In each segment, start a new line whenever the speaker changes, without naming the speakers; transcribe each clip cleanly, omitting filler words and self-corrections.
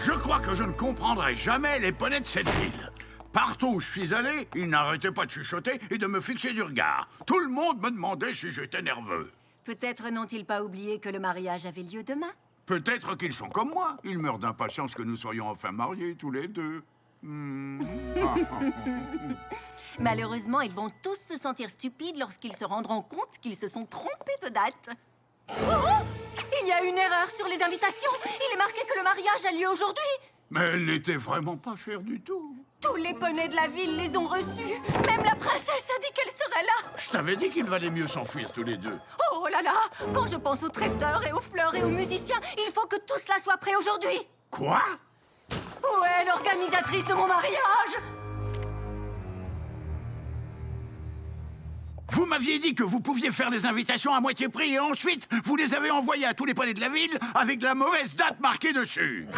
Je crois que je ne comprendrai jamais les poneys de cette ville. Partout où je suis allé, ils n'arrêtaient pas de chuchoter et de me fixer du regard. Tout le monde me demandait si j'étais nerveux.
Peut-être n'ont-ils pas oublié que le mariage avait lieu demain?
Peut-être qu'ils sont comme moi. Ils meurent d'impatience que nous soyons enfin mariés tous les deux.
Malheureusement, ils vont tous se sentir stupides lorsqu'ils se rendront compte qu'ils se sont trompés de date. Oh! Il y a une erreur sur les invitations. Il est marqué que le mariage a lieu aujourd'hui.
Mais elle n'était vraiment pas chère du tout.
Tous les poneys de la ville les ont reçus. Même la princesse a dit qu'elle serait là.
Je t'avais dit qu'il valait mieux s'enfuir tous les deux.
Oh là là! Quand je pense aux traiteurs et aux fleurs et aux musiciens, il faut que tout cela soit prêt aujourd'hui.
Quoi?
Où est l'organisatrice de mon mariage?
Vous m'aviez dit que vous pouviez faire des invitations à moitié prix et ensuite, vous les avez envoyées à tous les poneys de la ville avec la mauvaise date marquée dessus.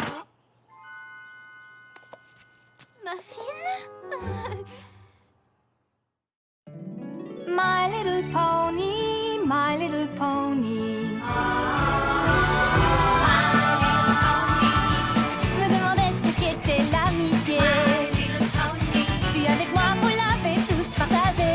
Muffin?
My little pony, my little pony. Je me demandais ce qu'était l'amitié. Puis avec moi, vous l'avez tous partagé.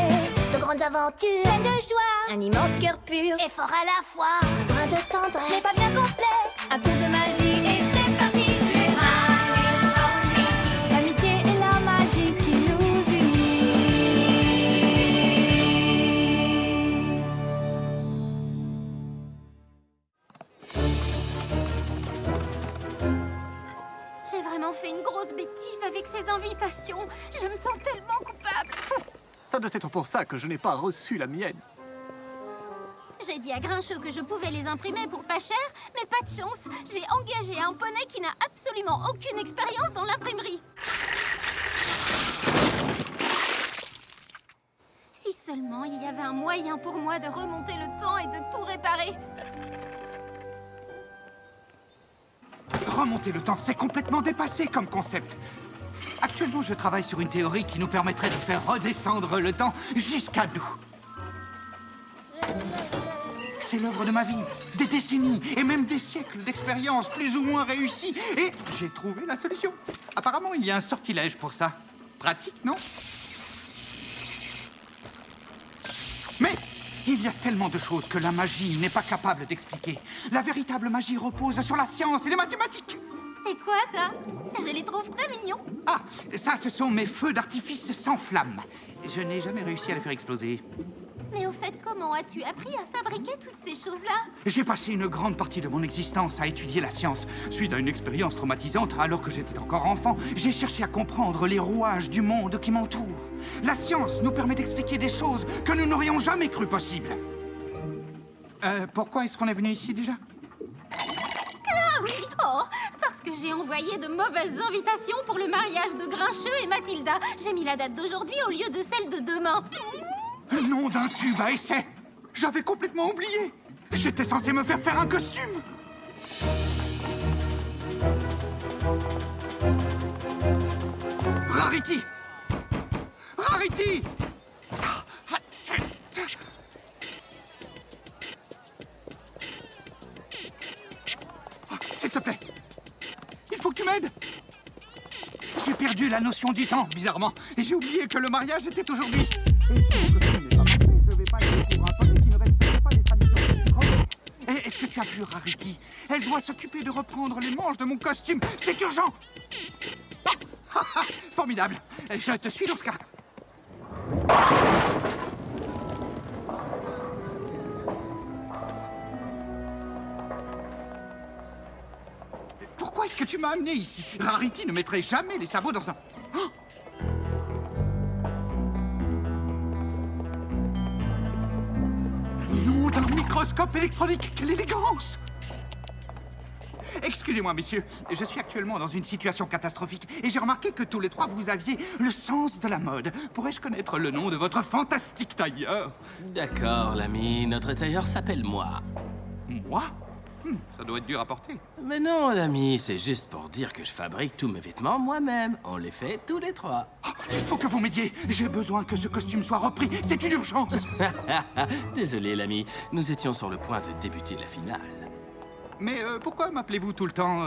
De grandes aventures,
Pleine de joie,
un immense cœur pur,
et fort à la fois.
un brin de
Ce
tendresse.
n'est pas bien complexe, un tour de magie et c'est parti. Tu es my little pony. L'amitié et la magie qui nous unit.
J'ai vraiment fait une grosse bêtise avec ces invitations. Je me sens tellement coupable.
Ça doit être pour ça que je n'ai pas reçu la mienne.
J'ai dit à Grincheux que je pouvais les imprimer pour pas cher, mais pas de chance. J'ai engagé un poney qui n'a absolument aucune expérience dans l'imprimerie. Si seulement il y avait un moyen pour moi de remonter le temps et de tout réparer.
Remonter le temps, c'est complètement dépassé comme concept. Actuellement, je travaille sur une théorie qui nous permettrait de faire redescendre le temps jusqu'à nous. C'est l'œuvre de ma vie, des décennies et même des siècles d'expérience plus ou moins réussies. Et j'ai trouvé la solution. Apparemment, il y a un sortilège pour ça. Pratique, non? Mais il y a tellement de choses que la magie n'est pas capable d'expliquer. La véritable magie repose sur la science et les mathématiques.
C'est quoi ça? Je les trouve très mignons.
Ah, ça, ce sont mes feux d'artifice sans flamme. Je n'ai jamais réussi à les faire exploser.
Mais au fait, comment as-tu appris à fabriquer toutes ces choses-là?
J'ai passé une grande partie de mon existence à étudier la science. Suite à une expérience traumatisante, alors que j'étais encore enfant, j'ai cherché à comprendre les rouages du monde qui m'entoure. La science nous permet d'expliquer des choses que nous n'aurions jamais cru possibles. Pourquoi est-ce qu'on est venu ici déjà?
Ah oui! Oh! Parce que j'ai envoyé de mauvaises invitations pour le mariage de Grincheux et Mathilda. J'ai mis la date d'aujourd'hui au lieu de celle de demain.
Nom d'un tube à essai! J'avais complètement oublié! J'étais censé me faire faire un costume! Rarity! Rarity! S'il te plaît, il faut que tu m'aides. J'ai perdu la notion du temps, bizarrement, et j'ai oublié que le mariage était aujourd'hui. Est-ce que tu as vu Rarity? Elle doit s'occuper de reprendre les manches de mon costume. C'est urgent. Formidable. Je te suis dans ce cas. Pourquoi est-ce que tu m'as amené ici? Rarity ne mettrait jamais les sabots dans un... Oh! Nom d'un microscope électronique, quelle élégance! Excusez-moi, messieurs, je suis actuellement dans une situation catastrophique et j'ai remarqué que tous les trois, vous aviez le sens de la mode. Pourrais-je connaître le nom de votre fantastique tailleur?
D'accord, l'ami, notre tailleur s'appelle moi.
Moi? Ça doit être dur à porter.
Mais non, l'ami, c'est juste pour dire que je fabrique tous mes vêtements moi-même. On les fait tous les trois.
Oh, il faut que vous m'aidiez. J'ai besoin que ce costume soit repris. C'est une urgence.
Désolé, l'ami, nous étions sur le point de débuter la finale.
Mais pourquoi m'appelez-vous tout le temps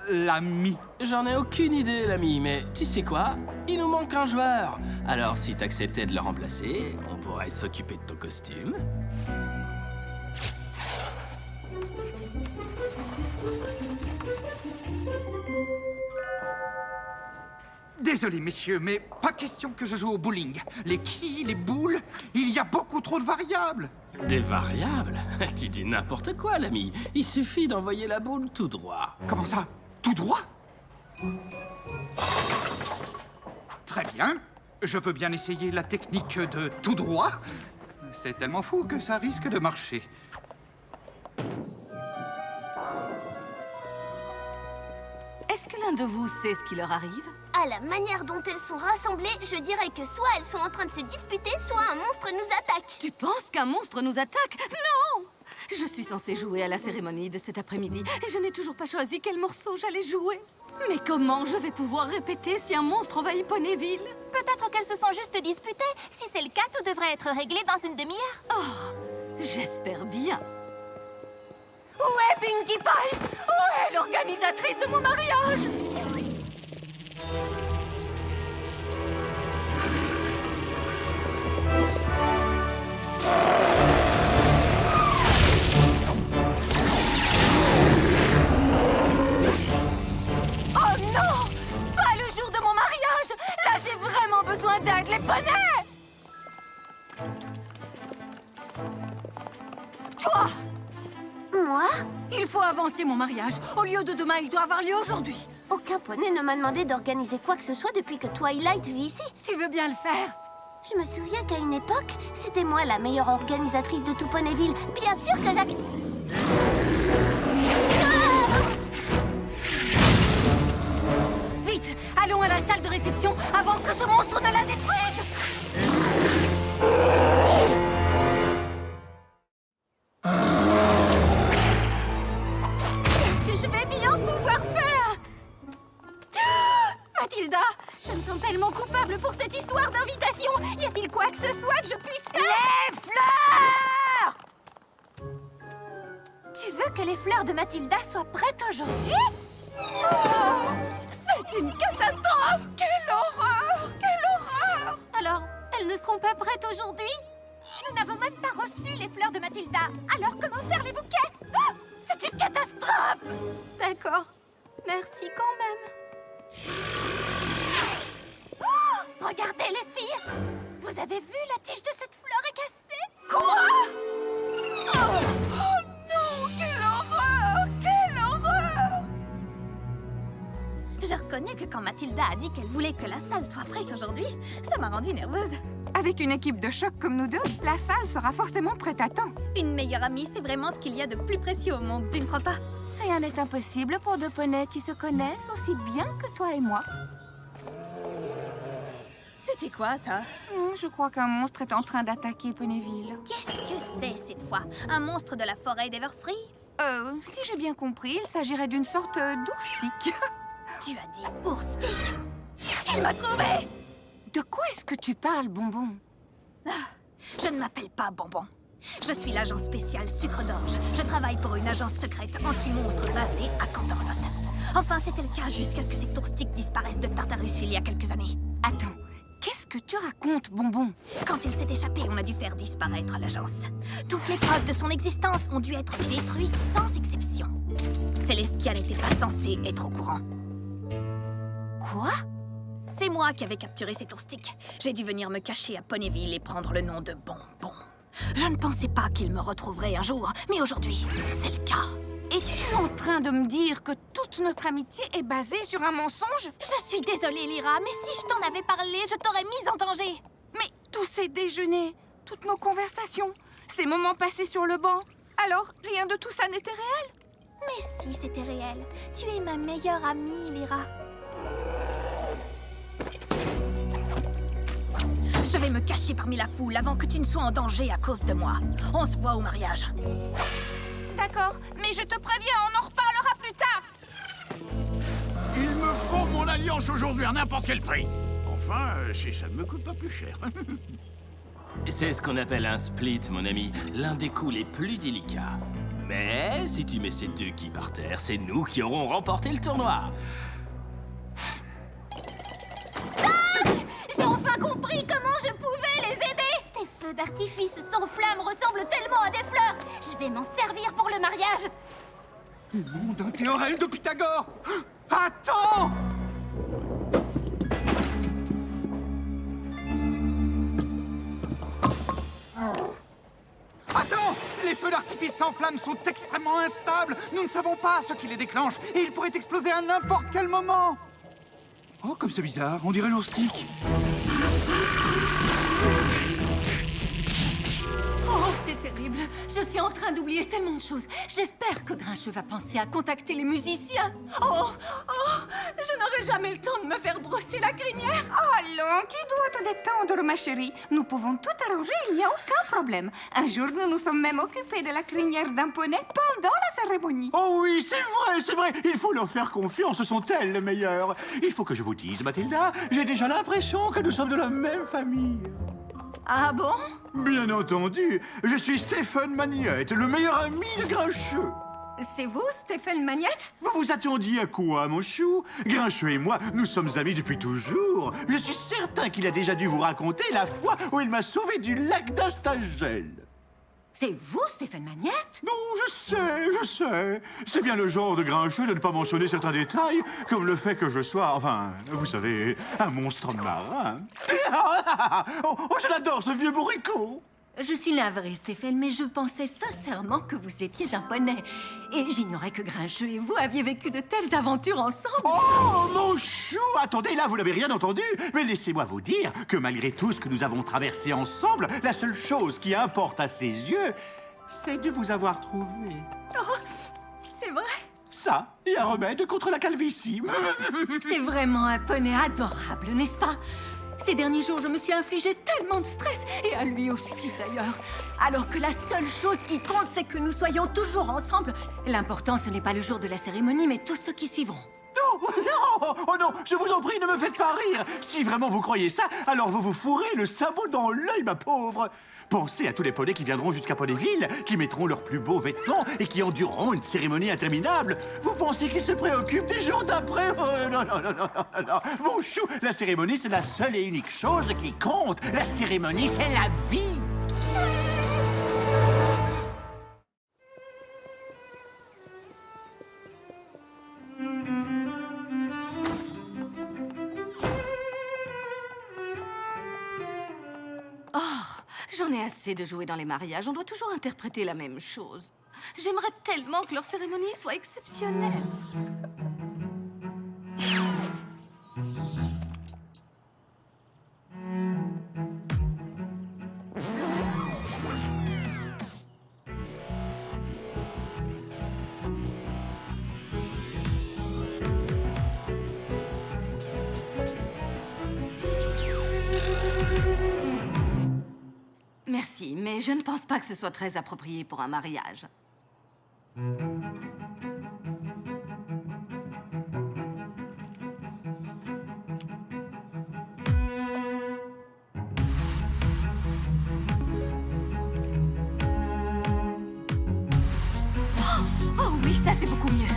l'ami?
J'en ai aucune idée, l'ami, mais tu sais quoi? Il nous manque un joueur. Alors, si t'acceptais de le remplacer, on pourrait s'occuper de ton costume.
Désolé, messieurs, mais pas question que je joue au bowling. Les quilles, les boules, il y a beaucoup trop de variables.
Des variables? Tu dis n'importe quoi, l'ami. Il suffit d'envoyer la boule tout droit.
Comment ça? Tout droit? Très bien. Je veux bien essayer la technique de tout droit. C'est tellement fou que ça risque de marcher.
Est-ce que l'un de vous sait ce qui leur arrive?
À la manière dont elles sont rassemblées, je dirais que soit elles sont en train de se disputer, soit un monstre nous attaque.
Tu penses qu'un monstre nous attaque? Non! Je suis censée jouer à la cérémonie de cet après-midi et je n'ai toujours pas choisi quel morceau j'allais jouer. Mais comment je vais pouvoir répéter si un monstre envahit Ponyville?
Peut-être qu'elles se sont juste disputées. Si c'est le cas, tout devrait être réglé dans une demi-heure.
Oh, j'espère bien. Où est Pinkie Pie? Où est l'organisatrice de mon mariage? Oh non! Pas le jour de mon mariage! Là, j'ai vraiment besoin d'aide, les poneys! Toi!
Moi?
Il faut avancer mon mariage. Au lieu de demain, il doit avoir lieu aujourd'hui.
Aucun poney ne m'a demandé d'organiser quoi que ce soit depuis que Twilight vit ici.
Tu veux bien le faire?
Je me souviens qu'à une époque, c'était moi la meilleure organisatrice de tout Ponyville. Bien sûr que Jacques...
Vite, allons à la salle de réception avant que ce monstre ne la détruise.
Qu'est-ce que je vais bien pouvoir faire? Mathilda, je me sens tellement coupable pour cette histoire d'invitation. Y a-t-il quoi que ce soit que je puisse faire?
Les fleurs!
Tu veux que les fleurs de Mathilda soient prêtes aujourd'hui?
Oh, c'est une catastrophe! Quelle horreur! Quelle horreur! Alors, elles ne seront pas prêtes aujourd'hui?
Nous n'avons même pas reçu les fleurs de Mathilda. Alors comment faire les bouquets? Ah, c'est une catastrophe!
D'accord. Merci quand même.
Oh, regardez les filles! Vous avez vu, la tige de cette fleur est cassée?
Quoi? Oh non! Quelle horreur! Quelle horreur!
Je reconnais que quand Mathilda a dit qu'elle voulait que la salle soit prête aujourd'hui, ça m'a rendue nerveuse.
Avec une équipe de choc comme nous deux, la salle sera forcément prête à temps.
Une meilleure amie, c'est vraiment ce qu'il y a de plus précieux au monde, tu ne crois pas?
Rien n'est impossible pour deux poneys qui se connaissent aussi bien que toi et moi.
C'était quoi, ça?
Je crois qu'un monstre est en train d'attaquer Ponyville.
Qu'est-ce que c'est cette fois? Un monstre de la forêt d'Everfree?
Si j'ai bien compris, il s'agirait d'une sorte d'ourstick.
Tu as dit ourstick?
Il m'a trouvé!
De quoi est-ce que tu parles, Bonbon?
Je ne m'appelle pas Bonbon. Je suis l'agent spécial Sucre d'Orge. Je travaille pour une agence secrète anti-monstre basée à Canterlot. Enfin, c'était le cas jusqu'à ce que cet ourstick disparaisse de Tartarus il y a quelques années.
Attends, qu'est-ce que tu racontes, Bonbon?
Quand il s'est échappé, on a dû faire disparaître l'agence. Toutes les preuves de son existence ont dû être détruites sans exception. Célestia n'était pas censée être au courant.
Quoi?
C'est moi qui avais capturé cet ourstick. J'ai dû venir me cacher à Ponyville et prendre le nom de Bonbon. Je ne pensais pas qu'il me retrouverait un jour, mais aujourd'hui, c'est le cas.
Es-tu en train de me dire que toute notre amitié est basée sur un mensonge?
Je suis désolée, Lyra, mais si je t'en avais parlé, je t'aurais mise en danger.
Mais tous ces déjeuners, toutes nos conversations, ces moments passés sur le banc, alors rien de tout ça n'était réel?
Mais si, c'était réel. Tu es ma meilleure amie, Lyra.
Je vais me cacher parmi la foule avant que tu ne sois en danger à cause de moi. On se voit au mariage.
D'accord, mais je te préviens, on en reparlera plus tard.
Il me faut mon alliance aujourd'hui à n'importe quel prix. Enfin, si ça ne me coûte pas plus cher.
C'est ce qu'on appelle un split, mon ami. L'un des coups les plus délicats. Mais si tu mets ces 2 qui par terre, c'est nous qui aurons remporté le tournoi.
J'ai enfin compris comment je pouvais les aider. Tes feux d'artifice sans flamme ressemblent tellement à des fleurs. Je vais m'en servir pour le mariage.
Nom d'un théorème de Pythagore. Attends! Attends! Les feux d'artifice sans flamme sont extrêmement instables. Nous ne savons pas ce qui les déclenche et ils pourraient exploser à n'importe quel moment. Oh, comme c'est bizarre, on dirait l'oustique.
Oh, c'est terrible. Je suis en train d'oublier tellement de choses. J'espère que Grincheux va penser à contacter les musiciens. Oh, je n'aurai jamais le temps de me faire brosser la crinière.
Allons, tu dois te détendre, ma chérie. Nous pouvons tout arranger, il n'y a aucun problème. Un jour, nous nous sommes même occupés de la crinière d'un poney pendant la cérémonie.
Oh oui, c'est vrai. Il faut leur faire confiance, ce sont elles les meilleures. Il faut que je vous dise, Mathilda, j'ai déjà l'impression que nous sommes de la même famille.
Ah bon?
Bien entendu, je suis Stéphane Magnette, le meilleur ami de Grincheux.
C'est vous, Stéphane Magnette?
Vous vous attendiez à quoi, mon chou? Grincheux et moi, nous sommes amis depuis toujours. Je suis certain qu'il a déjà dû vous raconter la fois où il m'a sauvé du lac d'Astagel.
C'est vous, Stéphane Magnette?
Non, je sais. C'est bien le genre de Grincheux de ne pas mentionner certains détails, comme le fait que je sois, enfin, vous savez, un monstre marin. Oh, je l'adore, ce vieux bourricot.
Je suis navrée, Stéphane, mais je pensais sincèrement que vous étiez un poney. Et j'ignorais que Grincheux et vous aviez vécu de telles aventures ensemble.
Oh, mon chou! Attendez, là, vous n'avez rien entendu. Mais laissez-moi vous dire que malgré tout ce que nous avons traversé ensemble, la seule chose qui importe à ses yeux, c'est de vous avoir trouvé.
Oh, c'est vrai?
Ça, et un remède contre la calvitie.
C'est vraiment un poney adorable, n'est-ce pas? Ces derniers jours, je me suis infligé tellement de stress, et à lui aussi d'ailleurs. Alors que la seule chose qui compte, c'est que nous soyons toujours ensemble. L'important, ce n'est pas le jour de la cérémonie, mais tous ceux qui suivront.
Oh non, je vous en prie, ne me faites pas rire. Si vraiment vous croyez ça, alors vous vous fourrez le sabot dans l'œil, ma pauvre. Pensez à tous les poneys qui viendront jusqu'à Poneyville, qui mettront leurs plus beaux vêtements et qui endureront une cérémonie interminable. Vous pensez qu'ils se préoccupent des jours d'après? Oh, non. Mon chou, la cérémonie, c'est la seule et unique chose qui compte. La cérémonie, c'est la vie.
J'en ai assez de jouer dans les mariages. On doit toujours interpréter la même chose. J'aimerais tellement que leur cérémonie soit exceptionnelle. Merci, mais je ne pense pas que ce soit très approprié pour un mariage.
Oh oui, ça c'est beaucoup mieux.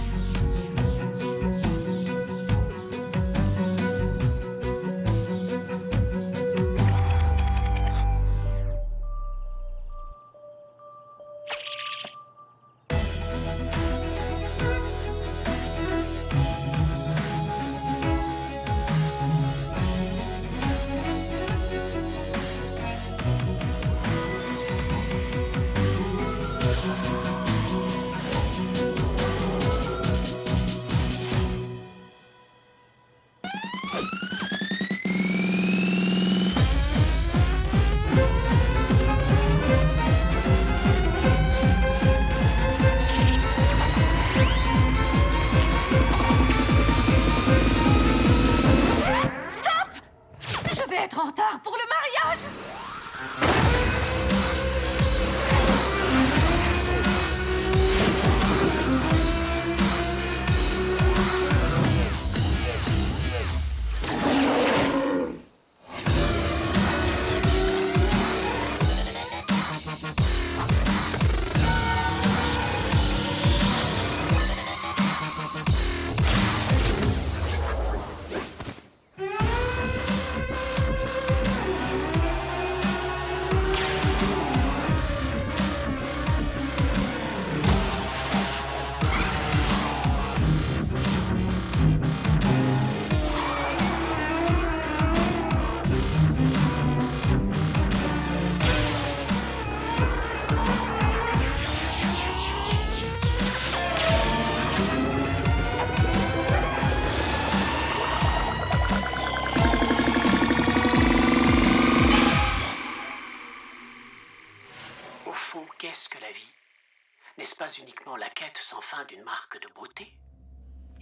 N'est-ce pas uniquement la quête sans fin d'une marque de beauté?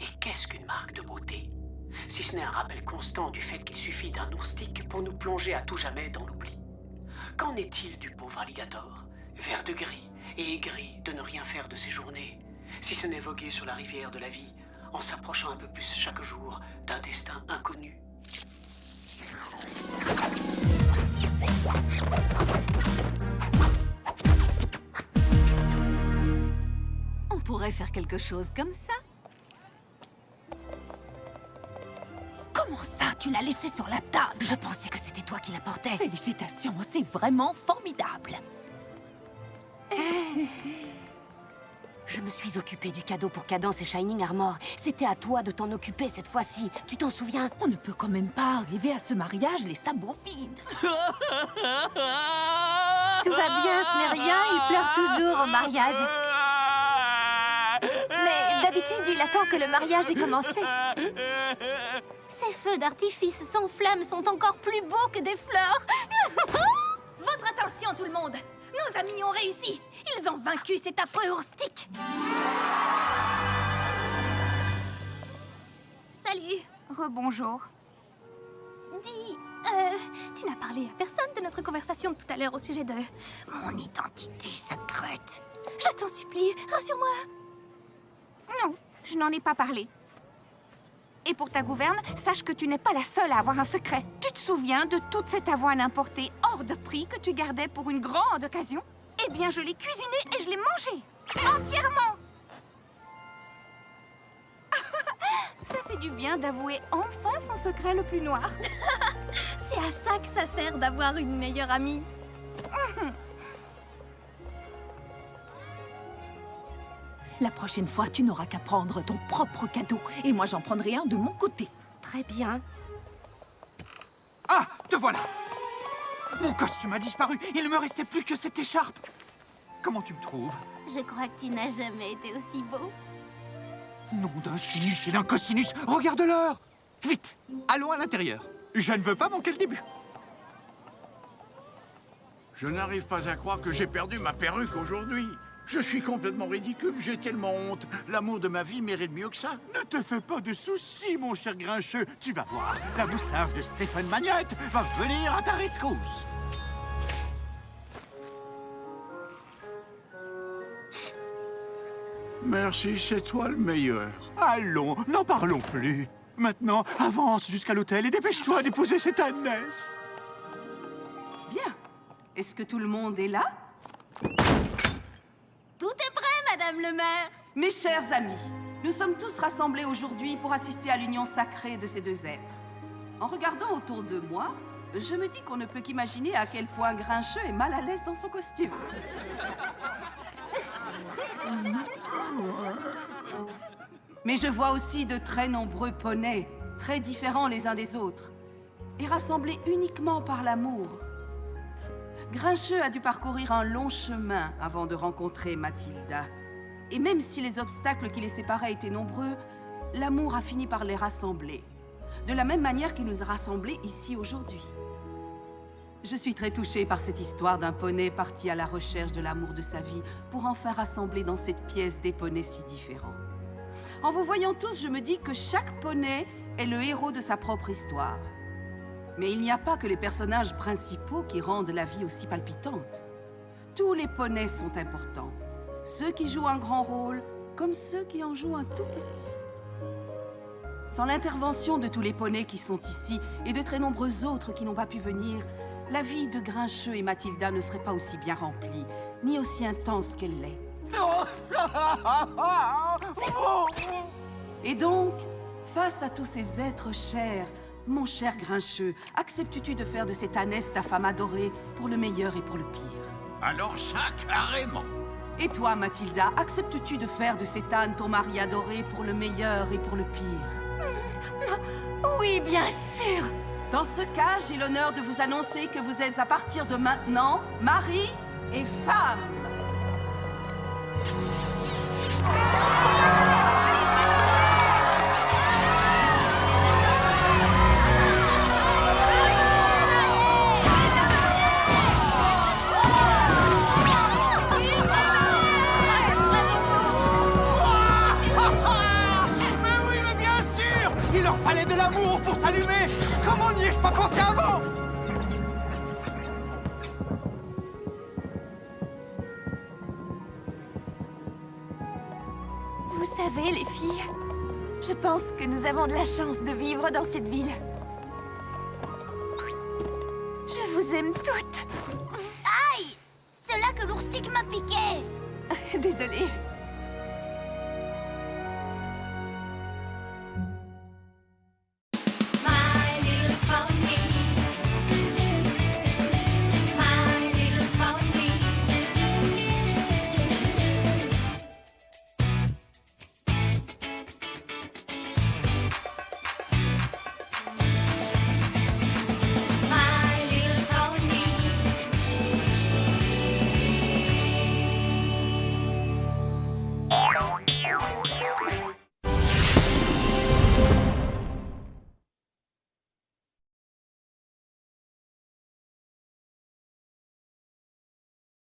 Et qu'est-ce qu'une marque de beauté? Si ce n'est un rappel constant du fait qu'il suffit d'un ourstick pour nous plonger à tout jamais dans l'oubli. Qu'en est-il du pauvre alligator, vert de gris et aigri de ne rien faire de ses journées, si ce n'est voguer sur la rivière de la vie, en s'approchant un peu plus chaque jour d'un destin inconnu?
On pourrait faire quelque chose comme ça.
Comment ça, tu l'as laissé sur la table?
Je pensais que c'était toi qui la portais.
Félicitations, c'est vraiment formidable.
Je me suis occupée du cadeau pour Cadence et Shining Armor. C'était à toi de t'en occuper cette fois-ci. Tu t'en souviens?
On ne peut quand même pas arriver à ce mariage les sabots vides.
Tout va bien, ce n'est rien, il pleure toujours au mariage. Mais d'habitude, il attend que le mariage ait commencé. Ces feux d'artifice sans flammes sont encore plus beaux que des fleurs. Votre attention, tout le monde! Nos amis ont réussi! Ils ont vaincu cet affreux ourstick! Salut!
Rebonjour.
Dis, tu n'as parlé à personne de notre conversation de tout à l'heure au sujet de mon identité secrète. Je t'en supplie, rassure-moi.
Non, je n'en ai pas parlé. Et pour ta gouverne, sache que tu n'es pas la seule à avoir un secret. Tu te souviens de toute cette avoine importée hors de prix que tu gardais pour une grande occasion? Eh bien, je l'ai cuisinée et je l'ai mangée. Entièrement. Ça fait du bien d'avouer enfin son secret le plus noir.
C'est à ça que ça sert d'avoir une meilleure amie.
La prochaine fois, tu n'auras qu'à prendre ton propre cadeau. Et moi, j'en prendrai un de mon côté.
Très bien.
Ah, te voilà! Mon costume a disparu. Il ne me restait plus que cette écharpe. Comment tu me trouves?
Je crois que tu n'as jamais été aussi beau.
Nom d'un sinus et d'un cosinus. Regarde l'heure! Vite, allons à l'intérieur. Je ne veux pas manquer le début.
Je n'arrive pas à croire que j'ai perdu ma perruque aujourd'hui. Je suis complètement ridicule, j'ai tellement honte. L'amour de ma vie mérite mieux que ça.
Ne te fais pas de soucis, mon cher Grincheux. Tu vas voir, la moustache de Stéphane Magnette va venir à ta rescousse.
Merci, c'est toi le meilleur.
Allons, n'en parlons plus. Maintenant, avance jusqu'à l'hôtel et dépêche-toi d'épouser cette ânesse.
Bien. Est-ce que tout le monde est là?
Tout est prêt, Madame le maire.
Mes chers amis, nous sommes tous rassemblés aujourd'hui pour assister à l'union sacrée de ces deux êtres. En regardant autour de moi, je me dis qu'on ne peut qu'imaginer à quel point Grincheux est mal à l'aise dans son costume. Mais je vois aussi de très nombreux poneys, très différents les uns des autres, et rassemblés uniquement par l'amour. Grincheux a dû parcourir un long chemin avant de rencontrer Mathilda. Et même si les obstacles qui les séparaient étaient nombreux, l'amour a fini par les rassembler. De la même manière qu'il nous a rassemblés ici aujourd'hui. Je suis très touchée par cette histoire d'un poney parti à la recherche de l'amour de sa vie pour enfin rassembler dans cette pièce des poneys si différents. En vous voyant tous, je me dis que chaque poney est le héros de sa propre histoire. Mais il n'y a pas que les personnages principaux qui rendent la vie aussi palpitante. Tous les poneys sont importants. Ceux qui jouent un grand rôle, comme ceux qui en jouent un tout petit. Sans l'intervention de tous les poneys qui sont ici et de très nombreux autres qui n'ont pas pu venir, la vie de Grincheux et Mathilda ne serait pas aussi bien remplie, ni aussi intense qu'elle l'est. Et donc, face à tous ces êtres chers, mon cher Grincheux, acceptes-tu de faire de cette ânesse ta femme adorée pour le meilleur et pour le pire?
Alors ça, carrément.
Et toi, Mathilda, acceptes-tu de faire de cet âne ton mari adoré pour le meilleur et pour le pire?
Oui, bien sûr.
Dans ce cas, j'ai l'honneur de vous annoncer que vous êtes à partir de maintenant mari et femme.
Bravo,
Il leur fallait de l'amour pour s'allumer. Comment n'y ai-je pas pensé avant?
Vous savez, les filles, je pense que nous avons de la chance de vivre dans cette ville. Je vous aime toutes.
Aïe! C'est là que l'ourstick m'a piqué.
Désolée.